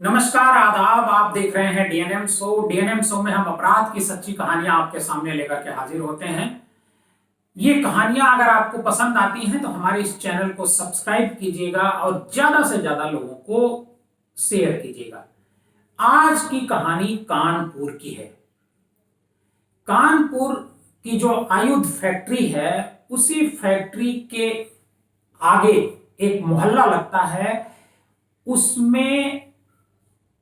नमस्कार, आदाब। आप देख रहे हैं डीएनएम शो। डीएनएम शो में हम अपराध की सच्ची कहानियां आपके सामने लेकर के हाजिर होते हैं। ये कहानियां अगर आपको पसंद आती हैं तो हमारे इस चैनल को सब्सक्राइब कीजिएगा और ज्यादा से ज्यादा लोगों को शेयर कीजिएगा। आज की कहानी कानपुर की है। कानपुर की जो आयुध फैक्ट्री है, उसी फैक्ट्री के आगे एक मोहल्ला लगता है। उसमें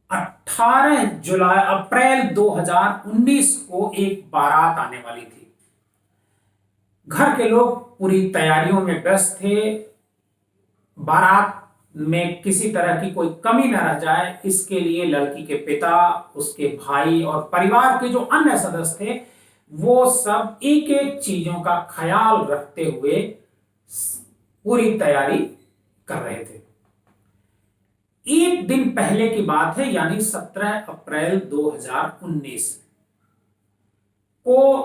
18 जुलाई अप्रैल 2019 को एक बारात आने वाली थी। घर के लोग पूरी तैयारियों में व्यस्त थे। बारात में किसी तरह की कोई कमी न रह जाए, इसके लिए लड़की के पिता, उसके भाई और परिवार के जो अन्य सदस्य थे, वो सब एक एक चीजों का ख्याल रखते हुए पूरी तैयारी कर रहे थे। एक दिन पहले की बात है, यानी 17 अप्रैल 2019 को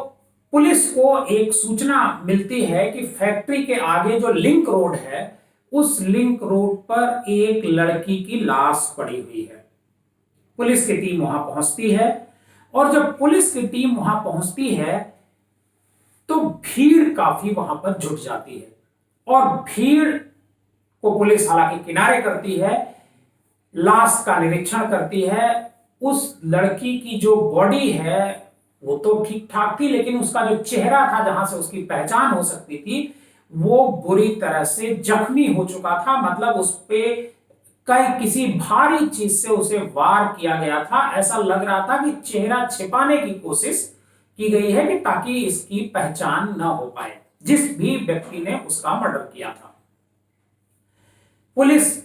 पुलिस को एक सूचना मिलती है कि फैक्ट्री के आगे जो लिंक रोड है, उस लिंक रोड पर एक लड़की की लाश पड़ी हुई है। पुलिस की टीम वहां पहुंचती है और जब पुलिस की टीम वहां पहुंचती है तो भीड़ काफी वहां पर जुट जाती है और भीड़ को पुलिस हालांकि किनारे करती है, लाश का निरीक्षण करती है। उस लड़की की जो बॉडी है वो तो ठीक ठाक थी, लेकिन उसका जो चेहरा था, जहां से उसकी पहचान हो सकती थी, वो बुरी तरह से जख्मी हो चुका था। मतलब उस पे कई किसी भारी चीज से उसे वार किया गया था। ऐसा लग रहा था कि चेहरा छिपाने की कोशिश की गई है कि ताकि इसकी पहचान न हो पाए, जिस भी व्यक्ति ने उसका मर्डर किया था। पुलिस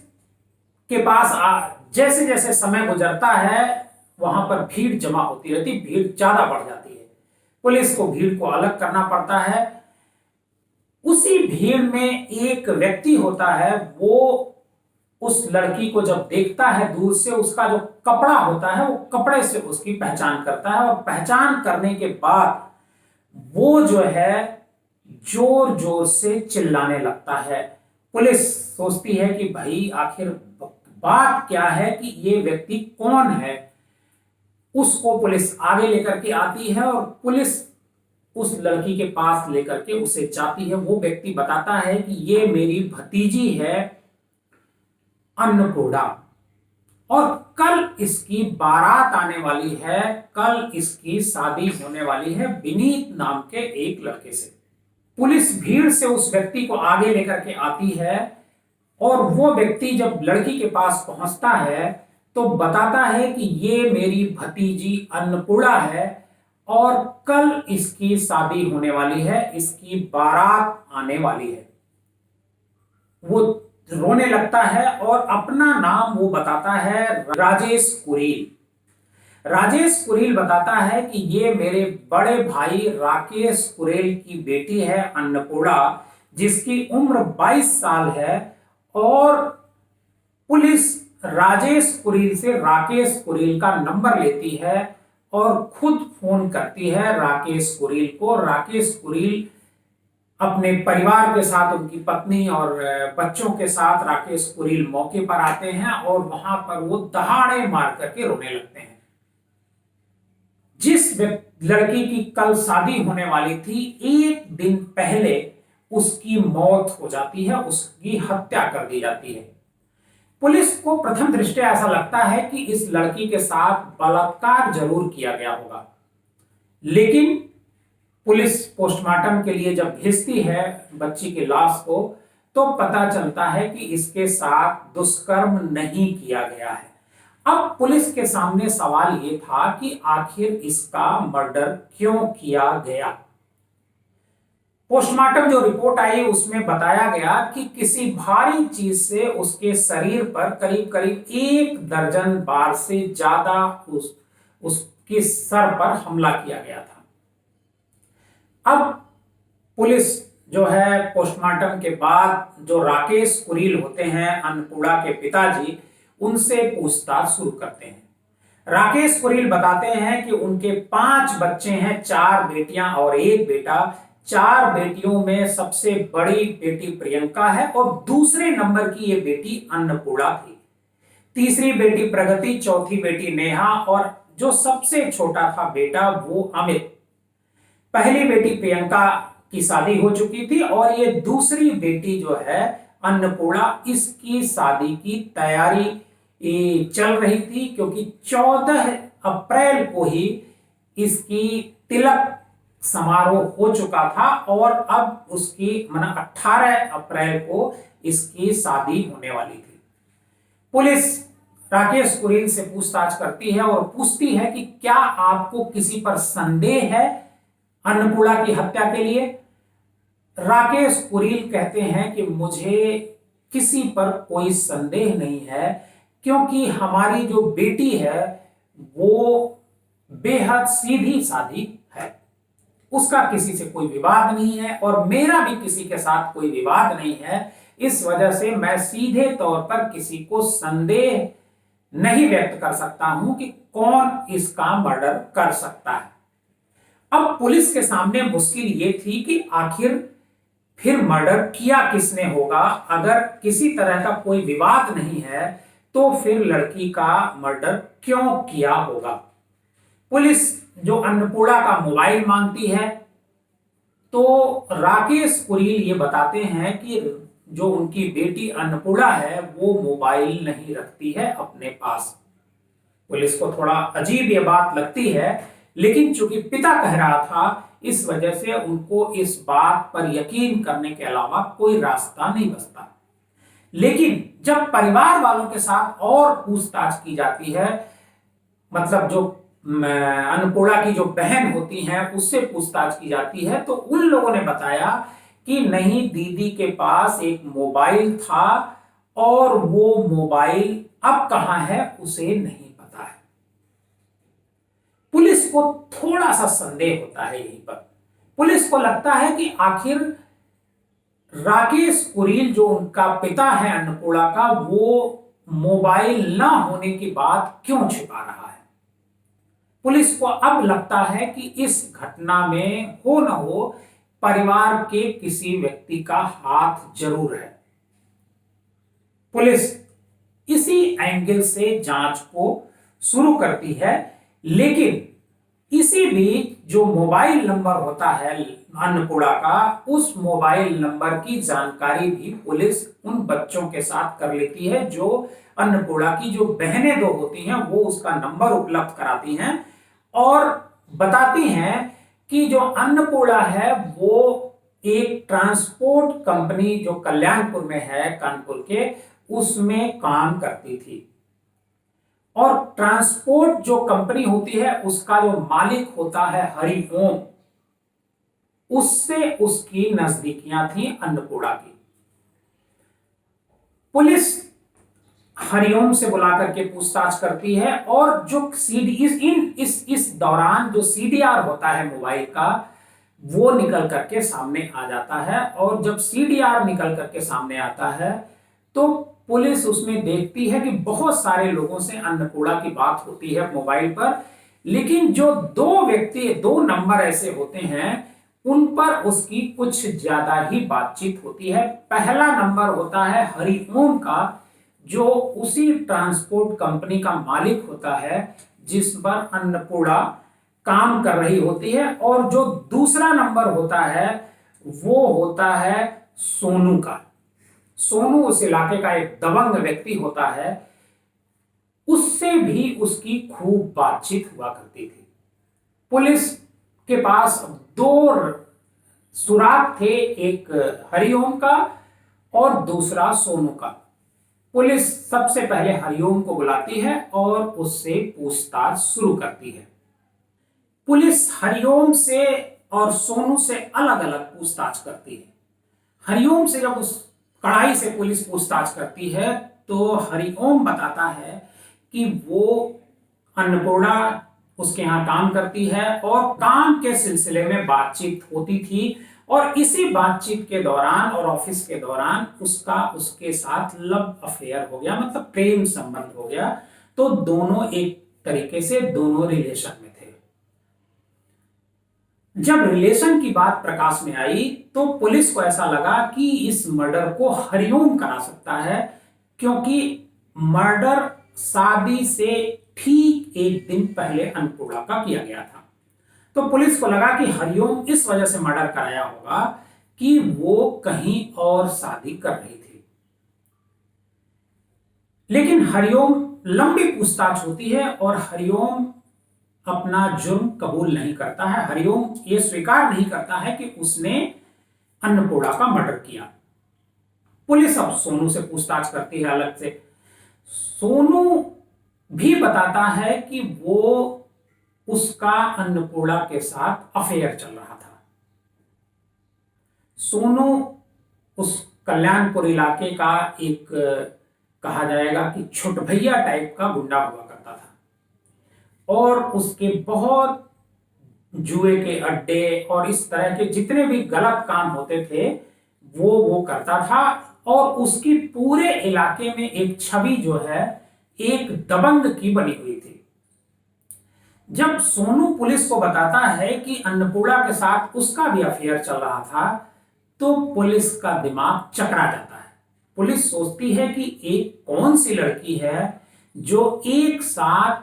के पास जैसे जैसे समय गुजरता है, वहां पर भीड़ जमा होती रहती, भीड़ ज्यादा बढ़ जाती है। पुलिस को भीड़ को अलग करना पड़ता है। उसी भीड़ में एक व्यक्ति होता है, वो उस लड़की को जब देखता है दूर से, उसका जो कपड़ा होता है वो कपड़े से उसकी पहचान करता है और पहचान करने के बाद वो जो है जोर जोर से चिल्लाने लगता है। पुलिस सोचती है कि भाई आखिर बात क्या है, कि ये व्यक्ति कौन है। उसको पुलिस आगे लेकर के आती है और पुलिस उस लड़की के पास लेकर के उसे जाती है। वो व्यक्ति बताता है कि ये मेरी भतीजी है अन्नपूर्णा, और कल इसकी बारात आने वाली है, कल इसकी शादी होने वाली है विनीत नाम के एक लड़के से। पुलिस भीड़ से उस व्यक्ति को आगे लेकर के आती है और वो व्यक्ति जब लड़की के पास पहुंचता है तो बताता है कि ये मेरी भतीजी अन्नपूर्णा है और कल इसकी शादी होने वाली है, इसकी बारात आने वाली है। वो रोने लगता है और अपना नाम वो बताता है राजेश कुरील। राजेश कुरील बताता है कि ये मेरे बड़े भाई राकेश कुरेल की बेटी है अन्नपूर्णा, जिसकी उम्र 22 साल है। और पुलिस राजेश कुरील से राकेश कुरील का नंबर लेती है और खुद फोन करती है राकेश कुरील को। राकेश कुरील अपने परिवार के साथ, उनकी पत्नी और बच्चों के साथ राकेश कुरील मौके पर आते हैं और वहां पर वो दहाड़े मार करके रोने लगते हैं। जिस लड़की की कल शादी होने वाली थी, एक दिन पहले उसकी मौत हो जाती है, उसकी हत्या कर दी जाती है। पुलिस को प्रथम दृष्टया ऐसा लगता है कि इस लड़की के साथ बलात्कार जरूर किया गया होगा, लेकिन पुलिस पोस्टमार्टम के लिए जब भेजती है बच्ची की लाश को, तो पता चलता है कि इसके साथ दुष्कर्म नहीं किया गया है। अब पुलिस के सामने सवाल यह था कि आखिर इसका मर्डर क्यों किया गया। पोस्टमार्टम जो रिपोर्ट आई उसमें बताया गया कि किसी भारी चीज से उसके शरीर पर करीब करीब 1 दर्जन बार से ज्यादा उसके सर पर हमला किया गया था। अब पुलिस जो है पोस्टमार्टम के बाद जो राकेश कुरील होते हैं, अन्नपूर्णा के पिताजी, उनसे पूछताछ शुरू करते हैं। राकेश कुरील बताते हैं कि उनके 5 बच्चे हैं, 4 बेटियां और 1 बेटा। 4 बेटियों में सबसे बड़ी बेटी प्रियंका है और दूसरे नंबर की ये बेटी अन्नपूर्णा थी। तीसरी बेटी प्रगति, चौथी बेटी नेहा और जो सबसे छोटा था बेटा वो अमित। पहली बेटी प्रियंका की शादी हो चुकी थी और ये दूसरी बेटी जो है अन्नपूर्णा, इसकी शादी की तैयारी चल रही थी, क्योंकि 14 अप्रैल को ही इसकी तिलक समारोह हो चुका था और अब उसकी 18 अप्रैल को इसकी शादी होने वाली थी। पुलिस राकेश कुरील से पूछताछ करती है और पूछती है कि क्या आपको किसी पर संदेह है अन्नपूर्णा की हत्या के लिए। राकेश कुरील कहते हैं कि मुझे किसी पर कोई संदेह नहीं है, क्योंकि हमारी जो बेटी है वो बेहद सीधी सादी है, उसका किसी से कोई विवाद नहीं है और मेरा भी किसी के साथ कोई विवाद नहीं है। इस वजह से मैं सीधे तौर पर किसी को संदेह नहीं व्यक्त कर सकता हूं कि कौन इसका मर्डर कर सकता है। अब पुलिस के सामने मुश्किल ये थी कि आखिर फिर मर्डर किया किसने होगा। अगर किसी तरह का कोई विवाद नहीं है तो फिर लड़की का मर्डर क्यों किया होगा। पुलिस जो अन्नपूर्णा का मोबाइल मांगती है तो राकेश कुरील ये बताते हैं कि जो उनकी बेटी अन्नपूर्णा है वो मोबाइल नहीं रखती है अपने पास। पुलिस को थोड़ा अजीब ये बात लगती है, लेकिन चूंकि पिता कह रहा था इस वजह से उनको इस बात पर यकीन करने के अलावा कोई रास्ता नहीं बचता। लेकिन जब परिवार वालों के साथ और पूछताछ की जाती है, मतलब जो अन्नपूर्णा की जो बहन होती हैं उससे पूछताछ की जाती है, तो उन लोगों ने बताया कि नहीं, दीदी के पास एक मोबाइल था और वो मोबाइल अब कहां है उसे नहीं पता है। पुलिस को थोड़ा सा संदेह होता है यहीं पर। पुलिस को लगता है कि आखिर राकेश कुरील जो उनका पिता है अन्नपूर्णा का, वो मोबाइल ना होने की बात क्यों छिपा रहा है। पुलिस को अब लगता है कि इस घटना में हो न हो परिवार के किसी व्यक्ति का हाथ जरूर है। पुलिस इसी एंगल से जांच को शुरू करती है, लेकिन इसी बीच जो मोबाइल नंबर होता है अन्नपूर्णा का, उस मोबाइल नंबर की जानकारी भी पुलिस उन बच्चों के साथ कर लेती है। जो अन्नपूर्णा की जो बहनें दो होती हैं वो उसका नंबर उपलब्ध कराती हैं और बताती हैं कि जो अन्नपूर्णा है वो एक ट्रांसपोर्ट कंपनी जो कल्याणपुर में है कानपुर के, उसमें काम करती थी और ट्रांसपोर्ट जो कंपनी होती है उसका जो मालिक होता है हरिओम, उससे उसकी नजदीकियां थी अन्नपूर्णा की। पुलिस हरिओम से बुलाकर के पूछताछ करती है और जो इस दौरान जो सीडीआर होता है मोबाइल का, वो निकल करके सामने आ जाता है। और जब सीडीआर निकल करके सामने आता है तो पुलिस उसमें देखती है कि बहुत सारे लोगों से अन्नपूर्णा की बात होती है मोबाइल पर, लेकिन जो दो नंबर ऐसे होते हैं उन पर उसकी कुछ ज्यादा ही बातचीत होती है। पहला नंबर होता है हरिओम का, जो उसी ट्रांसपोर्ट कंपनी का मालिक होता है जिस पर अन्नपूर्णा काम कर रही होती है, और जो दूसरा नंबर होता है वो होता है सोनू का। सोनू उस इलाके का एक दबंग व्यक्ति होता है, उससे भी उसकी खूब बातचीत हुआ करती थी। पुलिस के पास दो सुराग थे, एक हरिओम का और दूसरा सोनू का। पुलिस सबसे पहले हरिओम को बुलाती है और उससे पूछताछ शुरू करती है। पुलिस हरिओम से और सोनू से अलग अलग पूछताछ करती है। हरिओम से जब उस कड़ाई से पुलिस पूछताछ करती है तो हरिओम बताता है कि वो अन्नपूर्णा उसके यहाँ काम करती है और काम के सिलसिले में बातचीत होती थी, और इसी बातचीत के दौरान और ऑफिस के दौरान उसके साथ लव अफेयर हो गया, मतलब प्रेम संबंध हो गया। तो दोनों एक तरीके से दोनों रिलेशन में थे। जब रिलेशन की बात प्रकाश में आई तो पुलिस को ऐसा लगा कि इस मर्डर को हरिओम करा सकता है, क्योंकि मर्डर शादी से ठीक एक दिन पहले अन्नपूर्णा का किया गया था। तो पुलिस को लगा कि हरिओम इस वजह से मर्डर कराया होगा कि वो कहीं और शादी कर रही थी। लेकिन हरिओम लंबी पूछताछ होती है और हरिओम अपना जुर्म कबूल नहीं करता है। हरिओम ये स्वीकार नहीं करता है कि उसने अन्नपूर्णा का मर्डर किया। पुलिस अब सोनू से पूछताछ करती है अलग से। सोनू भी बताता है कि वो उसका अन्नपूर्णा के साथ अफेयर चल रहा था। सोनू उस कल्याणपुर इलाके का एक कहा जाएगा कि छुटभैया टाइप का गुंडा हुआ करता था और उसके बहुत जुए के अड्डे और इस तरह के जितने भी गलत काम होते थे वो करता था। और उसकी पूरे इलाके में एक छवि जो है एक दबंग की बनी हुई थी। जब सोनू पुलिस को बताता है कि अन्नपूर्णा के साथ उसका भी अफेयर चल रहा था तो पुलिस का दिमाग चकरा जाता है। पुलिस सोचती है कि एक कौन सी लड़की है जो एक साथ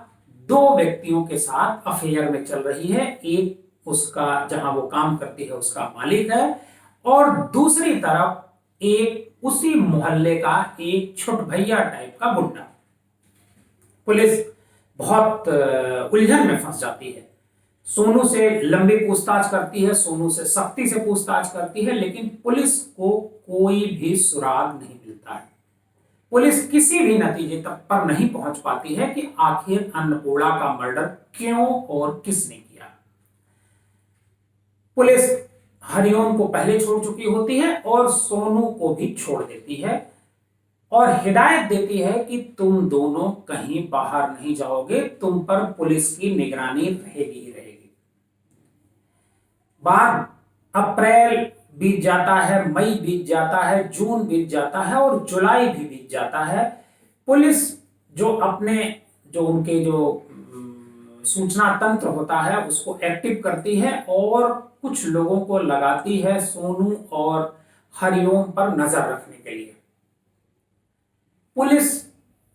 दो व्यक्तियों के साथ अफेयर में चल रही है। एक उसका जहां वो काम करती है उसका मालिक है और दूसरी तरफ एक उसी मोहल्ले का एक छुटभैया टाइप का गुंडा। पुलिस बहुत उलझन में फंस जाती है। सोनू से लंबी पूछताछ करती है, सोनू से सख्ती से पूछताछ करती है, लेकिन पुलिस को कोई भी सुराग नहीं मिलता है। पुलिस किसी भी नतीजे तक पर नहीं पहुंच पाती है कि आखिर अन्नपूर्णा का मर्डर क्यों और किसने किया। पुलिस हरिओम को पहले छोड़ चुकी होती है और सोनू को भी छोड़ देती है और हिदायत देती है कि तुम दोनों कहीं बाहर नहीं जाओगे, तुम पर पुलिस की निगरानी रहेगी ही रहेगी। बाद अप्रैल बीत जाता है, मई बीत जाता है, जून बीत जाता है और जुलाई भी बीत जाता है। पुलिस जो उनके सूचना तंत्र होता है उसको एक्टिव करती है और कुछ लोगों को लगाती है सोनू और हरिओम पर नजर रखने के लिए। पुलिस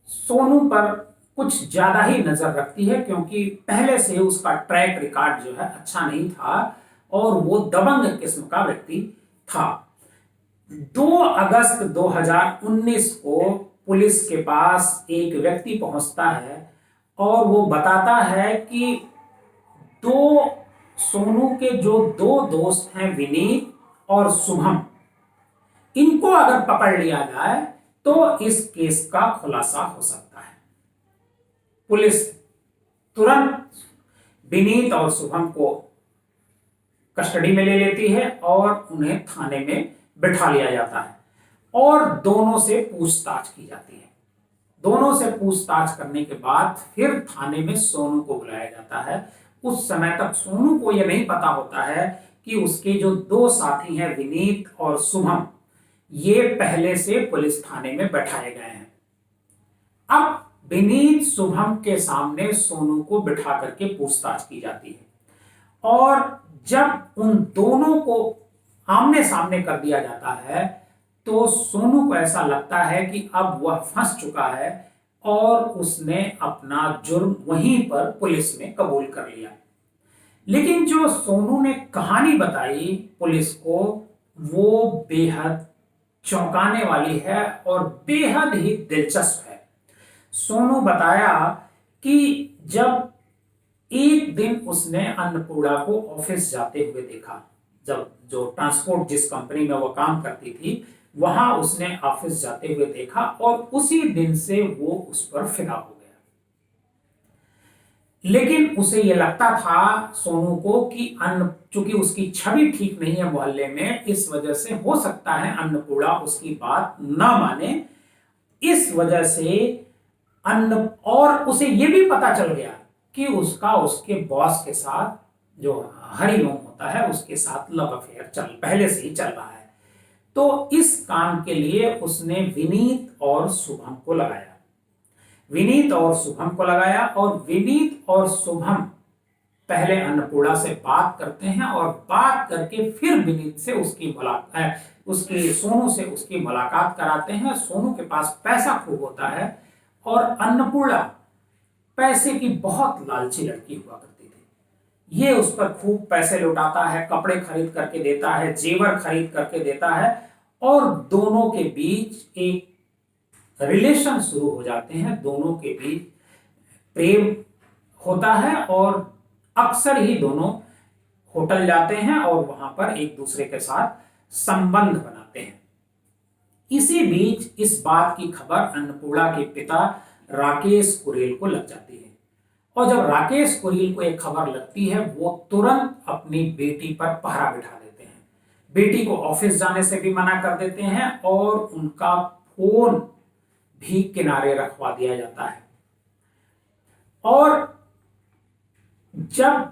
सोनू पर कुछ ज्यादा ही नजर रखती है क्योंकि पहले से उसका ट्रैक रिकॉर्ड जो है अच्छा नहीं था और वो दबंग किस्म का व्यक्ति था। 2 अगस्त 2019 को पुलिस के पास एक व्यक्ति पहुंचता है और वो बताता है कि सोनू के जो 2 दोस्त हैं विनीत और शुभम, इनको अगर पकड़ लिया जाए तो इस केस का खुलासा हो सकता है। पुलिस तुरंत विनीत और शुभम को कस्टडी में ले लेती है और उन्हें थाने में बिठा लिया जाता है और दोनों से पूछताछ की जाती है। दोनों से पूछताछ करने के बाद फिर थाने में सोनू को बुलाया जाता है। उस समय तक सोनू को यह नहीं पता होता है कि उसके जो 2 साथी हैं विनीत और शुभम, ये पहले से पुलिस थाने में बैठाए गए हैं। अब विनीत शुभम के सामने सोनू को बिठा करके पूछताछ की जाती है और जब उन दोनों को आमने सामने कर दिया जाता है तो सोनू को ऐसा लगता है कि अब वह फंस चुका है और उसने अपना जुर्म वहीं पर पुलिस में कबूल कर लिया। लेकिन जो सोनू ने कहानी बताई पुलिस को वो बेहद चौंकाने वाली है और बेहद ही दिलचस्प है। सोनू बताया कि जब एक दिन उसने अन्नपूर्णा को ऑफिस जाते हुए देखा, जब जो ट्रांसपोर्ट जिस कंपनी में वो काम करती थी वहां उसने ऑफिस जाते हुए देखा और उसी दिन से वो उस पर फिदा हो गया। लेकिन उसे यह लगता था सोनू को कि चूंकि उसकी छवि ठीक नहीं है मोहल्ले में, इस वजह से हो सकता है अन्नपूर्णा उसकी बात ना माने। इस वजह से और उसे यह भी पता चल गया कि उसके बॉस के साथ जो हरिओम होता है उसके साथ लव अफेयर पहले से ही चल रहा है। तो इस काम के लिए उसने विनीत और शुभम को लगाया। विनीत और शुभम पहले अन्नपूर्णा से बात करते हैं और बात करके फिर विनीत से उसकी सोनू से उसकी मुलाकात कराते हैं। सोनू के पास पैसा खूब होता है और अन्नपूर्णा पैसे की बहुत लालची लड़की हुआ करती थी। ये उस पर खूब पैसे लुटाता है, कपड़े खरीद करके देता है, जेवर खरीद करके देता है, और दोनों के बीच एक रिलेशन शुरू हो जाते हैं। दोनों के बीच प्रेम होता है और अक्सर ही दोनों होटल जाते हैं और वहां पर एक दूसरे के साथ संबंध बनाते हैं। इसी बीच इस बात की खबर अन्नपूर्णा के पिता राकेश कुरेल को लग जाती है, और जब राकेश कुरेल को एक खबर लगती है, वो तुरंत अपनी बेटी पर पहरा बिठा देते हैं। बेटी को ऑफिस जाने से भी मना कर देते हैं और उनका फोन भी किनारे रखवा दिया जाता है। और जब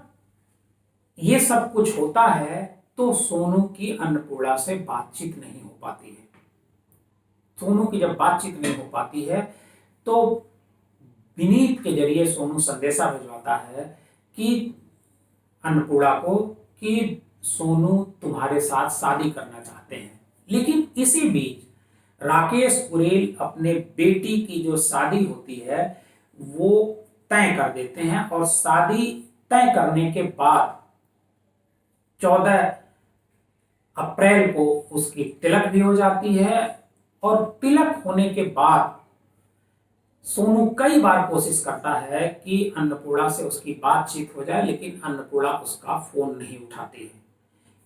ये सब कुछ होता है तो सोनू की अन्नपूर्णा से बातचीत नहीं हो पाती है। सोनू की जब बातचीत नहीं हो पाती है तो विनीत के जरिए सोनू संदेशा भिजवाता है कि अन्नपूर्णा को कि सोनू तुम्हारे साथ शादी करना चाहते हैं। लेकिन इसी बीच राकेश कुरेल अपने बेटी की जो शादी होती है वो तय कर देते हैं, और शादी तय करने के बाद 14 अप्रैल को उसकी तिलक भी हो जाती है। और तिलक होने के बाद सोनू कई बार कोशिश करता है कि अन्नपूर्णा से उसकी बातचीत हो जाए, लेकिन अन्नपूर्णा उसका फोन नहीं उठाती है।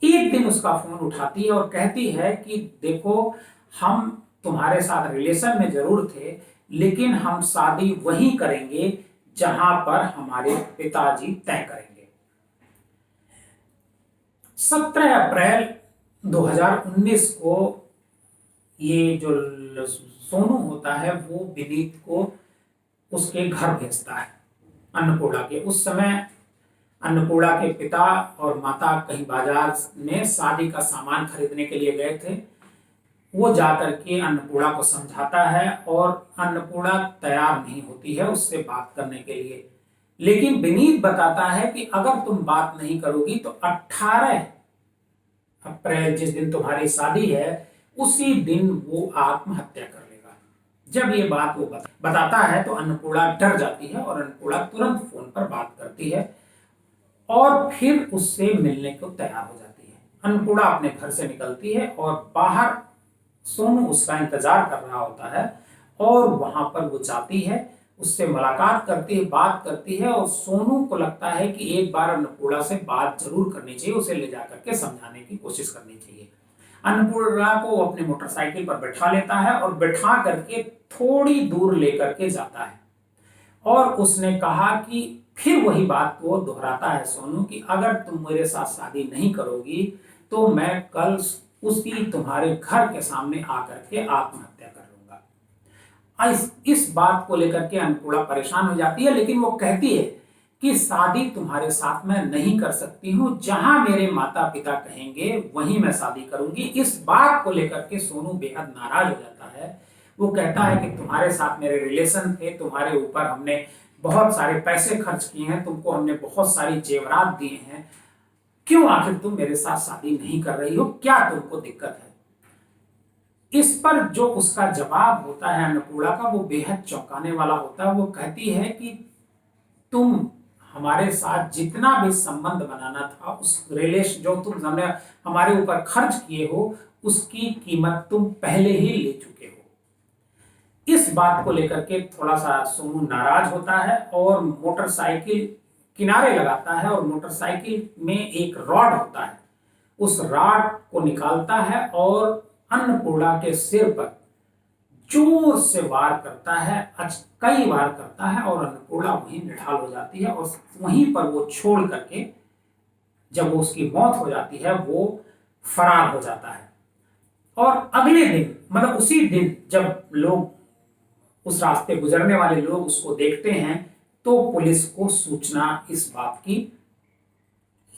एक दिन उसका फोन उठाती है और कहती है कि देखो, हम तुम्हारे साथ रिलेशन में जरूर थे, लेकिन हम शादी वहीं करेंगे जहां पर हमारे पिताजी तय करेंगे। 17 अप्रैल 2019 को ये जो सोनू होता है वो विनीत को उसके घर भेजता है अन्नपूर्णा के। उस समय अन्नपूर्णा के पिता और माता कहीं बाजार में शादी का सामान खरीदने के लिए गए थे। वो जाकर के अन्नपूर्णा को समझाता है और अन्नपूर्णा तैयार नहीं होती है उससे बात करने के लिए। लेकिन विनीत बताता है कि अगर तुम बात नहीं करोगी तो 18 अप्रैल जिस दिन तुम्हारी शादी है उसी दिन वो आत्महत्या कर लेगा। जब ये बात वो बताता है तो अन्नपूर्णा डर जाती है और अन्नपूर्णा तुरंत फोन पर बात करती है और फिर उससे मिलने को तैयार हो जाती है। अन्नपूर्णा अपने घर से निकलती है और बाहर सोनू उसका इंतजार कर रहा होता है, और वहां पर वो जाती है, उससे मुलाकात करती है, बात करती है, और सोनू को लगता है कि एक बार अन्नपूर्णा से बात जरूर करनी चाहिए, उसे ले जाकर के समझाने की कोशिश करनी चाहिए। अन्नपूर्णा को अपने मोटरसाइकिल पर बैठा लेता है और बैठा करके थोड़ी दूर लेकर के जाता है, और उसने कहा कि फिर वही बात को दोहराता है सोनू कि अगर तुम मेरे साथ शादी नहीं करोगी तो मैं कल उसी तुम्हारे घर के सामने आकर के आत्महत्या कर लूंगा। इस बात को लेकर के अन्नपूर्णा परेशान हो जाती है, लेकिन वो कहती है कि शादी तुम्हारे साथ मैं नहीं कर सकती हूं, जहां मेरे माता पिता कहेंगे वहीं मैं शादी करूंगी। इस बात को लेकर के सोनू बेहद नाराज हो जाता है। वो कहता है कि तुम्हारे साथ मेरे रिलेशन थे, तुम्हारे ऊपर हमने बहुत सारे पैसे खर्च किए हैं, तुमको हमने बहुत सारी जेवरात दिए हैं, क्यों आखिर तुम मेरे साथ शादी नहीं कर रही हो, क्या तुमको दिक्कत है। इस पर जो उसका जवाब होता है अन्नपूर्णा का वो बेहद चौंकाने वाला होता है। वो कहती है कि तुम हमारे साथ जितना भी संबंध बनाना था, उस रिलेशन जो तुम हमारे ऊपर खर्च किए हो उसकी कीमत तुम पहले ही ले चुके हो। इस बात को लेकर के थोड़ा सा सोनू नाराज होता है और मोटरसाइकिल किनारे लगाता है, और मोटरसाइकिल में एक रॉड होता है, उस रॉड को निकालता है और अन्नपूर्णा के सिर पर जोर से वार करता है, कई बार करता है, और अन्नपूर्णा वहीं निढाल हो जाती है और वहीं पर वो छोड़ करके जब उसकी मौत हो जाती है वो फरार हो जाता है। और अगले दिन मतलब उसी दिन जब लोग उस रास्ते गुजरने वाले लोग उसको देखते हैं तो पुलिस को सूचना इस बात की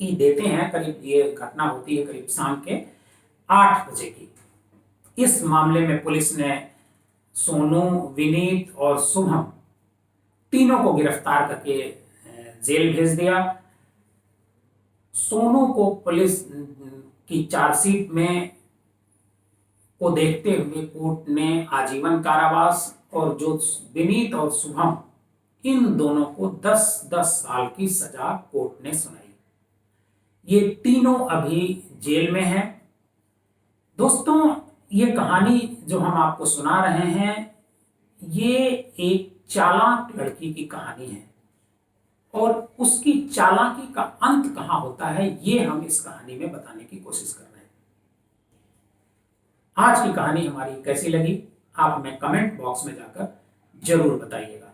ही देते हैं। करीब ये घटना होती है करीब शाम के 8 बजे की। इस मामले में पुलिस ने सोनू, विनीत और शुभम तीनों को गिरफ्तार करके जेल भेज दिया। सोनू को पुलिस की चार्जशीट में को देखते हुए कोर्ट ने आजीवन कारावास और जो विनीत और शुभम, इन दोनों को 10-10 साल की सजा कोर्ट ने सुनाई। ये तीनों अभी जेल में हैं। दोस्तों, ये कहानी जो हम आपको सुना रहे हैं, ये एक चालाक लड़की की कहानी है और उसकी चालाकी का अंत कहां होता है, ये हम इस कहानी में बताने की कोशिश कर रहे हैं। आज की कहानी हमारी कैसी लगी, आप हमें कमेंट बॉक्स में जाकर जरूर बताइएगा।